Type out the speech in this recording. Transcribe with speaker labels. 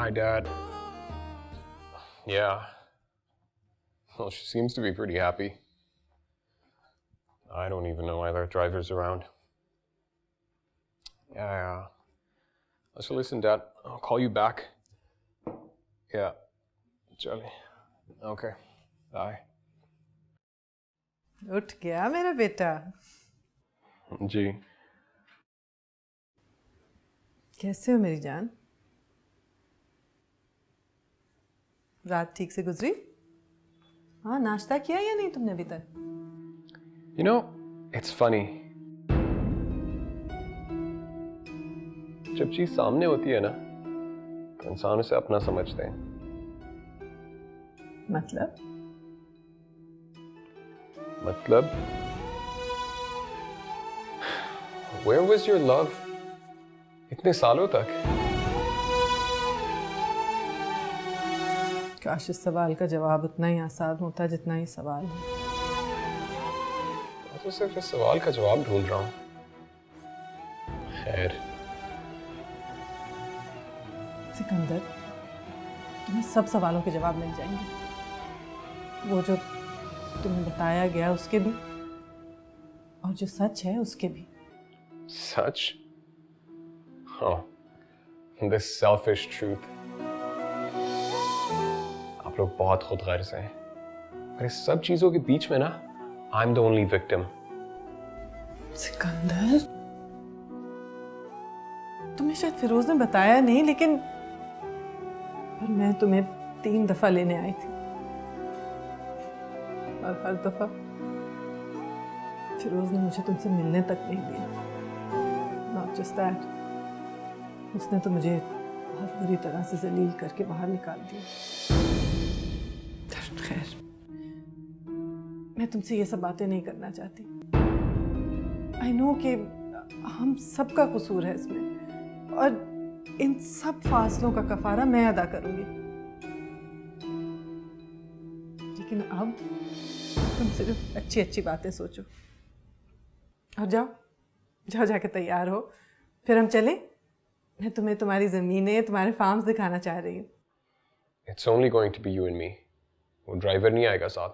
Speaker 1: Hi, Dad. Yeah. Well, she seems to be pretty happy. I don't even know why there are drivers around. Yeah. So listen, Dad, I'll call you back. Yeah. Charlie. Okay. Bye.
Speaker 2: उठ गया मेरा बेटा।
Speaker 1: जी।
Speaker 2: कैसे हो मेरी जान? रात ठीक से गुजरी? हाँ, नाश्ता किया या नहीं तुमने अभी तक?
Speaker 1: You know, it's funny. जब चीज सामने होती है ना, तो इंसान उसे अपना समझते हैं।
Speaker 2: मतलब?
Speaker 1: Where was your love इतने सालों तक?
Speaker 2: काश इस सवाल का जवाब उतना ही आसान होता जितना ही सवाल है।
Speaker 1: मैं तो सिर्फ इस सवाल का जवाब ढूंढ रहा हूँ। खैर।
Speaker 2: सिकंदर, तुम्हें सब सवालों के जवाब मिल जाएंगे। वो जो तुम्हें बताया गया उसके भी, और जो सच है उसके भी।
Speaker 1: सच? Oh, this selfish truth. आप लोग बहुत खुदगर्ज हैं। और इस सब चीजों के बीच में ना, I'm the only victim.
Speaker 2: Sikandar, तुम्हें शायद फिरोज ने बताया नहीं, लेकिन पर मैं तुम्हें 3 दफा लेने आई थी, और हर दफा फिरोज ने मुझे तुमसे मिलने तक नहीं दिया। Not just that, उसने तो मुझे बहुत बुरी तरह से जलील करके बाहर निकाल दिया। खैर, मैं तुमसे ये सब बातें नहीं करना चाहती। आई नो कि हम सबका कसूर है इसमें, और इन सब फासलों का कफारा मैं अदा करूंगी। लेकिन अब तुम सिर्फ अच्छी अच्छी बातें सोचो, और जाओ जाओ जाके तैयार हो, फिर हम चलें। मैं तुम्हें तुम्हारी ज़मीनें, तुम्हारे फार्म्स दिखाना चाह रही हूँ।
Speaker 1: It's only going to be you and me. वो ड्राइवर नहीं आएगा साथ।